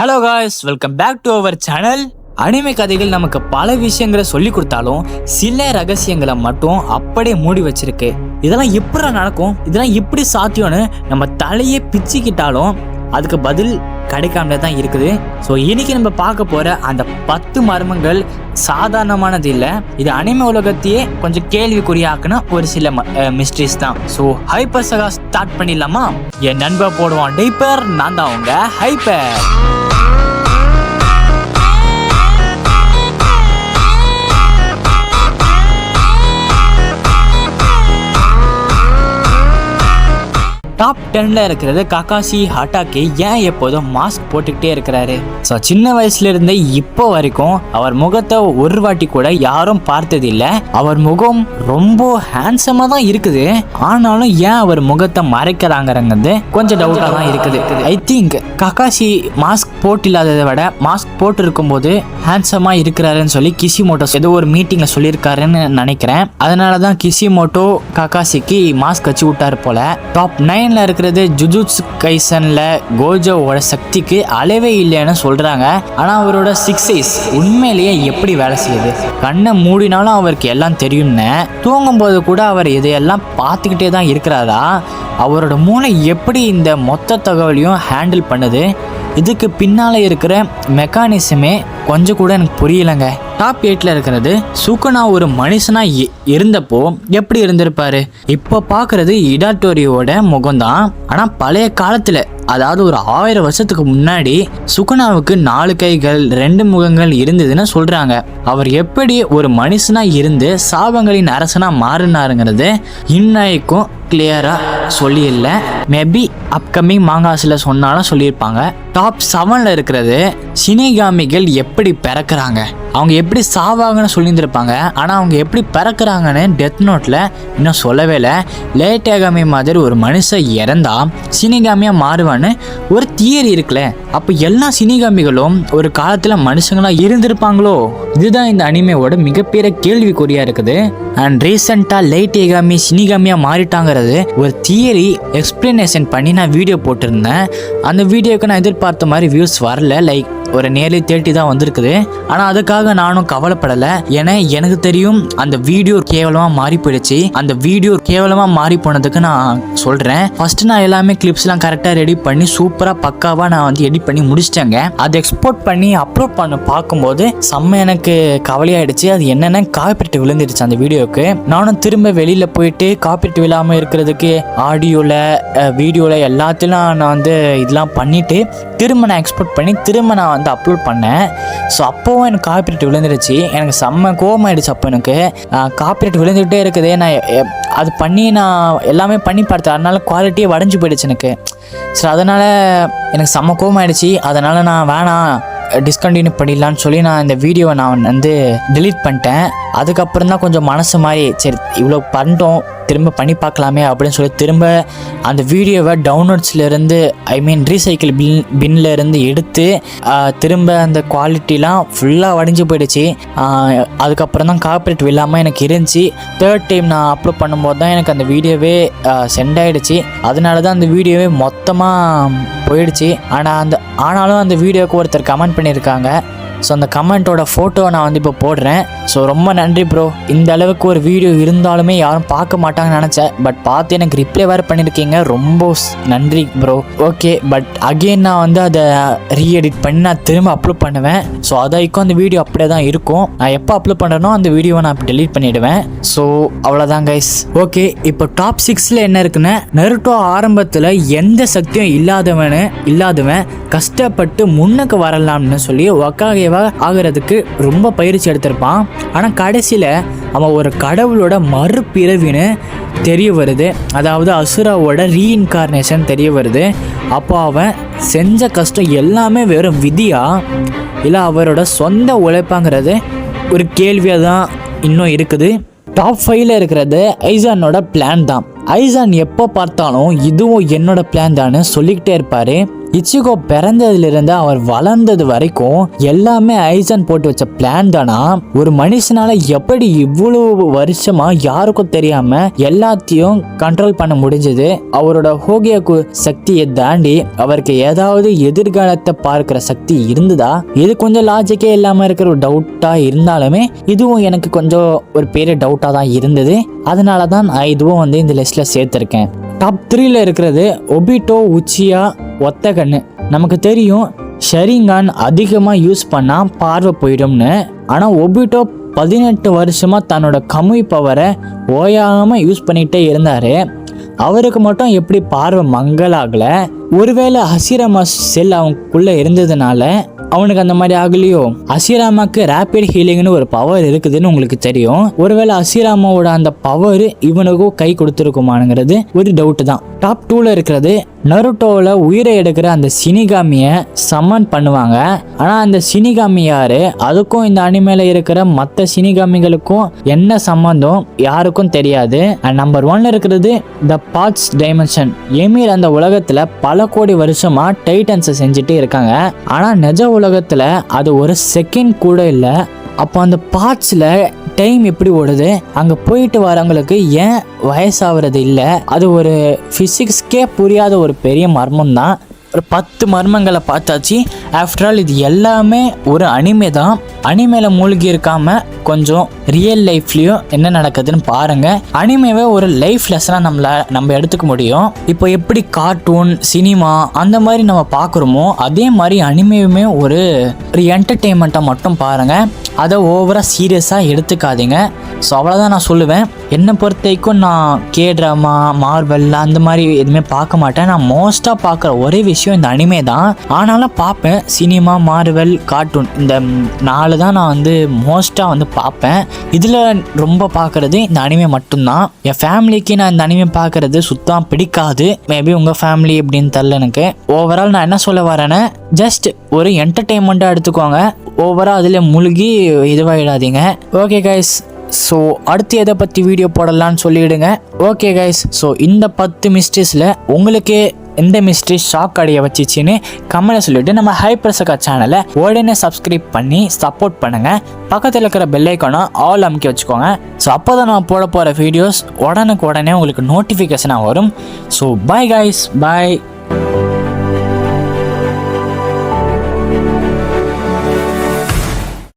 Hello guys, welcome back to our channel. Anime கதைகள் நமக்கு பல விஷயங்களை சொல்லி கொடுத்தாலும் சில ரகசியங்களை மட்டும் அப்படியே மூடி வச்சிருக்கு. இதெல்லாம் எப்படி நடக்கும், இதெல்லாம் எப்படி சாத்தியம்னு நம்ம தலையே பிச்சுக்கிட்டாலும் அதுக்கு பதில் கிடைக்காமலே தான் இருக்குது. ஸோ இன்னைக்கு நம்ம பார்க்க போற அந்த 10 மர்மங்கள் சாதாரணமானது இல்லை. இது அனிமே உலகத்தையே கொஞ்சம் கேள்விக்குறியாக்குன ஒரு சில மிஸ்ட்ரிஸ் தான். ஸோ ஹைப்பர் சகா ஸ்டார்ட் பண்ணிடலாமா? என் நண்பர் போடுவான் டைப்பர், நான் தான் அவங்க ஹைப்பர். டாப் 10ல இருக்கிறது ககாஷி ஹட்டாகே. ஏன் எப்போதும் மாஸ்க் போட்டுக்கிட்டே இருக்கிறாரு? ஸோ சின்ன வயசுல இருந்தே இப்போ வரைக்கும் அவர் முகத்தை ஒரு வாட்டி கூட யாரும் பார்த்தது இல்லை. அவர் முகம் ரொம்ப ஹேண்ட்ஸமா தான் இருக்குது. ஆனாலும் ஏன் அவர் முகத்தை மறைக்கிறாங்கிறது கொஞ்சம் டவுட்டா தான் இருக்குது. ஐ திங்க் ககாஷி மாஸ்க் போட்டு இல்லாததை விட மாஸ்க் போட்டு இருக்கும்போது ஹேண்ட்ஸமா இருக்கிறாருன்னு சொல்லி கிசிமோட்டோ ஏதோ ஒரு மீட்டிங்ல சொல்லியிருக்காருன்னு நினைக்கிறேன். அதனாலதான் கிசிமோட்டோ ககாஷிக்கு மாஸ்க் வச்சு விட்டாரு போல. டாப் 9 இருக்கிறது ஜுஜுட்சு கைசன்ல கோஜோவோட சக்திக்கு அளவே இல்லைன்னு சொல்றாங்க. ஆனா அவரோட 6 ஐஸ் உண்மையிலேயே எப்படி வேலை செய்யுது? கண்ணை மூடினாலும் அவருக்கு எல்லாம் தெரியும்னு, தூங்கும்போது கூட அவர் இதையெல்லாம் பார்த்துக்கிட்டே தான் இருக்கிறாரா? அவரோட மூளை எப்படி இந்த மொத்த தகவலையும் ஹேண்டில் பண்ணுது? இதுக்கு பின்னால இருக்கிற மெக்கானிசமே கொஞ்சம் கூட எனக்கு புரியலைங்க. டாப் 8ல இருக்கிறது சுகுனா ஒரு மனுஷனா இருந்தப்போ எப்படி இருந்திருப்பாரு? இப்ப பாக்குறது இடாட்டோரியோட முகம்தான். ஆனா பழைய காலத்துல, அதாவது ஒரு 1000 வருஷத்துக்கு முன்னாடி சுகுனாவுக்கு 4 கைகள் 2 முகங்கள் இருந்ததுன்னு சொல்றாங்க. அவர் எப்படி ஒரு மனுஷனா இருந்து சாபங்களின் அரசனா மாறினாருங்கிறது இன்னைக்கும் கிளியரா சொல்லி இல்லை. மேபி அப்கமிங் மாங்காஸ்ல சொன்னாலும் சொல்லியிருப்பாங்க. டாப் 7ல இருக்கிறது சினிகாமிகள் எப்படி பிறக்கிறாங்க, அவங்க எப்படி சாவாங்கன்னு சொல்லியிருந்திருப்பாங்க. ஆனால் அவங்க எப்படி பிறக்கிறாங்கன்னு டெத் நோட்டில் இன்னும் சொல்லவே இல்லை. லேட்டாகாமி மாதிரி ஒரு மனுஷன் இறந்தா சினிகாமியாக மாறுவான்னு ஒரு தியரி இருக்குல்ல. அப்போ எல்லா சினிகாமிகளும் ஒரு காலத்தில் மனுஷங்களாக இருந்திருப்பாங்களோ? இதுதான் இந்த அனிமேவோட மிகப்பெரிய கேள்விக்குறியாக இருக்குது. அண்ட் ரீசெண்டாக லேட்டாகாமி சினிகாமியாக மாறிட்டாங்கிறது ஒரு தியரி எக்ஸ்பிளனேஷன் பண்ணி நான் வீடியோ போட்டிருந்தேன். அந்த வீடியோவுக்கு நான் எதிர்பார்த்த மாதிரி வியூஸ் வரல. லைக் ஒரு நேர்லி 30 தான் வந்திருக்குது. ஆனால் அதுக்காக நானும் கவலைப்படலை. ஏன்னா எனக்கு தெரியும் அந்த வீடியோ கேவலமாக மாறி போயிடுச்சு. அந்த வீடியோ கேவலமாக மாறி போனதுக்கு நான் சொல்கிறேன். ஃபர்ஸ்ட் நான் எல்லாமே கிளிப்ஸ்லாம் கரெக்டாக ரெடி பண்ணி சூப்பராக பக்காவாக நான் வந்து எடிட் பண்ணி முடிச்சிட்டேங்க. அதை எக்ஸ்போர்ட் பண்ணி அப்லோட் பண்ண பார்க்கும்போது செம்ம எனக்கு கவலையாயிடுச்சு. அது என்னென்ன காப்பிரைட் விழுந்துடுச்சு அந்த வீடியோவுக்கு. நானும் திரும்ப வெளியில் போயிட்டு காப்பிரைட் விழாமல் இருக்கிறதுக்கு ஆடியோவில் வீடியோவில் எல்லாத்திலும் நான் வந்து இதெல்லாம் பண்ணிவிட்டு திரும்ப நான் எக்ஸ்போர்ட் பண்ணி திரும்ப நான் வந்து அப்லோட் பண்ணேன். ஸோ அப்போவும் எனக்கு காப்பிரைட் விழுந்துருச்சு. எனக்கு செம்ம கோவமாயிடுச்சு. அப்போ எனக்கு காப்பிரைட் விழுந்துகிட்டே இருக்குது. நான் அது பண்ணி நான் எல்லாமே பண்ணி பார்த்தேன். அதனால குவாலிட்டியே வடைஞ்சு போயிடுச்சு எனக்கு. ஸோ அதனால் எனக்கு செம்ம கோவமாயிடுச்சு. அதனால் நான் வேணாம், டிஸ்கண்டினியூ பண்ணிடலான்னு சொல்லி நான் இந்த வீடியோவை நான் வந்து டெலீட் பண்ணிட்டேன். அதுக்கப்புறம் தான் கொஞ்சம் மனசு மாதிரி சரி இவ்வளோ பண்ணிட்டோம், திரும்ப பண்ணி பார்க்கலாமே அப்படின்னு சொல்லி திரும்ப அந்த வீடியோவை டவுன்லோட்ஸ்லேருந்து ரீசைக்கிள் பின்னில் இருந்து எடுத்து திரும்ப அந்த குவாலிட்டிலாம் ஃபுல்லாக வடிஞ்சு போயிடுச்சு. அதுக்கப்புறம் தான் காப்பிரைட் இல்லாமல் எனக்கு இருந்துச்சு. 3rd டைம் நான் அப்லோட் பண்ணும்போது தான் எனக்கு அந்த வீடியோவே சென்ட் ஆகிடுச்சு. அதனால தான் அந்த வீடியோவே மொத்தமாக போயிடுச்சு. ஆனாலும் அந்த வீடியோவுக்கு ஒருத்தர் கமெண்ட் பண்ணியிருக்காங்க. ஸோ அந்த கமெண்ட்டோட ஃபோட்டோவை நான் வந்து இப்போ போடுறேன். ஸோ ரொம்ப நன்றி ப்ரோ. இந்த அளவுக்கு ஒரு வீடியோ இருந்தாலுமே யாரும் பார்க்க மாட்டாங்கன்னு நினச்சேன். பட் பார்த்து எனக்கு ரிப்ளை வேறு பண்ணியிருக்கீங்க. ரொம்ப நன்றி ப்ரோ. ஓகே, பட் அகெயின் நான் வந்து அதை ரீஎடிட் பண்ணி நான் திரும்ப அப்லோட் பண்ணுவேன். ஸோ அதாய்க்கும் அந்த வீடியோ அப்படியே தான் இருக்கும். நான் எப்போ அப்லோட் பண்ணுறேனோ அந்த வீடியோவை நான் டெலீட் பண்ணிவிடுவேன். ஸோ அவ்வளோதான் கைஸ். ஓகே, இப்போ டாப் 6ல என்ன இருக்குன்னு, நருட்டோ ஆரம்பத்தில் எந்த சக்தியும் இல்லாதவன் கஷ்டப்பட்டு முன்னுக்கு வரலாம்னு சொல்லி ஒக்காகே ஆகிறதுக்கு ரொம்ப பயிற்சி எடுத்திருப்பான். ஆனால் கடைசியில் அவன் ஒரு கடவுளோட மறுபிறவின்னு தெரிய வருது. அதாவது அசுராவோட ரீஇன்கார்னேஷன் தெரிய வருது. அப்போ அவன் செஞ்ச கஷ்டம் எல்லாமே வெறும் விதியா இல்லை அவரோட சொந்த உழைப்பாங்கிறது ஒரு கேள்வியாக தான் இன்னும் இருக்குது. டாப் 5ல இருக்கிறது ஐசானோட பிளான் தான். ஐசான் எப்போ பார்த்தாலும் இதுவும் என்னோட பிளான் தான்னு சொல்லிக்கிட்டே இருப்பார். இச்சிகோ பிறந்ததுலேருந்து அவர் வளர்ந்தது வரைக்கும் எல்லாமே ஐசன் போட்டு வச்ச பிளான் தானா. ஒரு மனுஷனால எப்படி இவ்வளவு வருஷமா யாருக்கும் தெரியாம எல்லாத்தையும் கண்ட்ரோல் பண்ண முடிஞ்சது? அவரோட ஹோகியாக்கு சக்தியை தாண்டி அவருக்கு ஏதாவது எதிர்காலத்தை பார்க்கிற சக்தி இருந்ததா? இது கொஞ்சம் லாஜிக்கே இல்லாம இருக்கிற ஒரு டவுட்டா இருந்தாலுமே இதுவும் எனக்கு கொஞ்சம் ஒரு பெரிய டவுட்டா தான் இருந்தது. அதனால தான் நான் இதுவும் வந்து இந்த லிஸ்ட்ல சேர்த்திருக்கேன். டாப் 3ல இருக்கிறது ஒபிட்டோ உச்சியா ஒத்த கண்ணு. நமக்கு தெரியும் ஷரிங்கான் அதிகமாக யூஸ் பண்ணால் பார்வை போயிடும்னு. ஆனால் ஒபிட்டோ 18 வருஷமாக தன்னோட கமுய் பவரை ஓயாமல் யூஸ் பண்ணிகிட்டே இருந்தார். அவருக்கு மட்டும் எப்படி பார்வை மங்கலாகலை? ஒருவேளை ஹசிராமா செல் அவனுக்குள்ளே இருந்ததுனால அவனுக்கு அந்த மாதிரி ஆகலையோ? ஹசிராமாக்கு ரேபிட் ஹீலிங்னு ஒரு பவர் இருக்குதுன்னு உங்களுக்கு தெரியும். ஒருவேளை ஹசிராமாவோட அந்த பவர் இவனுக்கும் கை கொடுத்துருக்குமானுங்கிறது ஒரு டவுட் தான். டாப் 2ல இருக்கிறது நருட்டோவில் உயிரை எடுக்கிற அந்த சினிகாமியை சம்மன் பண்ணுவாங்க. ஆனால் அந்த சினிகாமி யாரு? அதுக்கும் இந்த அனிமேல இருக்கிற மற்ற சினிகாமிகளுக்கும் என்ன சம்பந்தம் யாருக்கும் தெரியாது. நம்பர் 1ல இருக்கிறது த பார்ட்ஸ் டைமென்ஷன். எமீர் அந்த உலகத்தில் பல கோடி வருஷமா டைட்டன்ஸை செஞ்சுட்டு இருக்காங்க. ஆனால் நிஜ உலகத்தில் அது ஒரு செகண்ட் கூட இல்லை. அப்போ அந்த பார்ட்ஸில் டைம் எப்படி ஓடுது? அங்கே போயிட்டு வரவங்களுக்கு ஏன் வயசாகிறது இல்லை? அது ஒரு ஃபிசிக்ஸ்க்கே புரியாத ஒரு பெரிய மர்மம் தான். ஒரு 10 மர்மங்களை பார்த்தாச்சு. ஆஃப்டர் ஆல் இது எல்லாமே ஒரு அனிமே தான். அனிமேல மூழ்கி இருக்காம கொஞ்சம் ரியல் லைஃப்லயும் என்ன நடக்குதுன்னு பாருங்க. அனிமேவை ஒரு லைஃப் லெசனாக நம்ம எடுத்துக்க முடியும். இப்போ எப்படி கார்ட்டூன் சினிமா அந்த மாதிரி நம்ம பார்க்குறோமோ அதே மாதிரி அனிமேவுமே ஒரு என்டர்டெயின்மெண்ட்டாக மட்டும் பாருங்க. அதை ஓவராக சீரியஸாக எடுத்துக்காதீங்க. ஸோ அவ்வளோதான் நான் சொல்லுவேன். என்னை பொறுத்த வரைக்கும் நான் ட்ராமா மார்வல் அந்த மாதிரி எதுவுமே பார்க்க மாட்டேன். நான் மோஸ்ட்டாக பார்க்குற ஒரே விஷயம் இந்த அனிமே தான். ஆனாலும் பார்ப்பேன். சினிமா மார்வல் கார்ட்டூன் இந்த 4 தான் நான் வந்து மோஸ்ட்டாக வந்து பார்ப்பேன். இதில் ரொம்ப பார்க்குறது இந்த அனிமே மட்டும்தான். என் ஃபேமிலிக்கு நான் இந்த அனிமே பார்க்குறது சுத்தம் பிடிக்காது. மேபி உங்கள் ஃபேமிலி எப்படின்னு தெரியல எனக்கு. ஓவரால் நான் என்ன சொல்ல வரேன்னா ஜஸ்ட் ஒரு என்டர்டெயின்மெண்ட்டாக எடுத்துக்கோங்க. ஓவரால் அதில் மூழ்கி இதுவாகிடாதீங்க. ஓகே கைஸ், ஸோ அடுத்து எதை பற்றி வீடியோ போடலான்னு சொல்லிவிடுங்க. ஓகே கைஸ், ஸோ இந்த 10 மிஸ்ட்ரீஸில் உங்களுக்கு எந்த மிஸ்ட்ரி ஷாக் அடைய வச்சிச்சின்னு கமெண்ட்ல சொல்லிவிட்டு நம்ம ஹைப்ரசகா சேனலை உடனே சப்ஸ்கிரைப் பண்ணி சப்போர்ட் பண்ணுங்கள். பக்கத்தில் இருக்கிற பெல் ஐக்கானை ஆல் அமுக்கி வச்சுக்கோங்க. ஸோ அப்போ தான் நான் போட போகிற வீடியோஸ் உடனே உங்களுக்கு நோட்டிஃபிகேஷனாக வரும். ஸோ பாய் கைஸ், பாய்.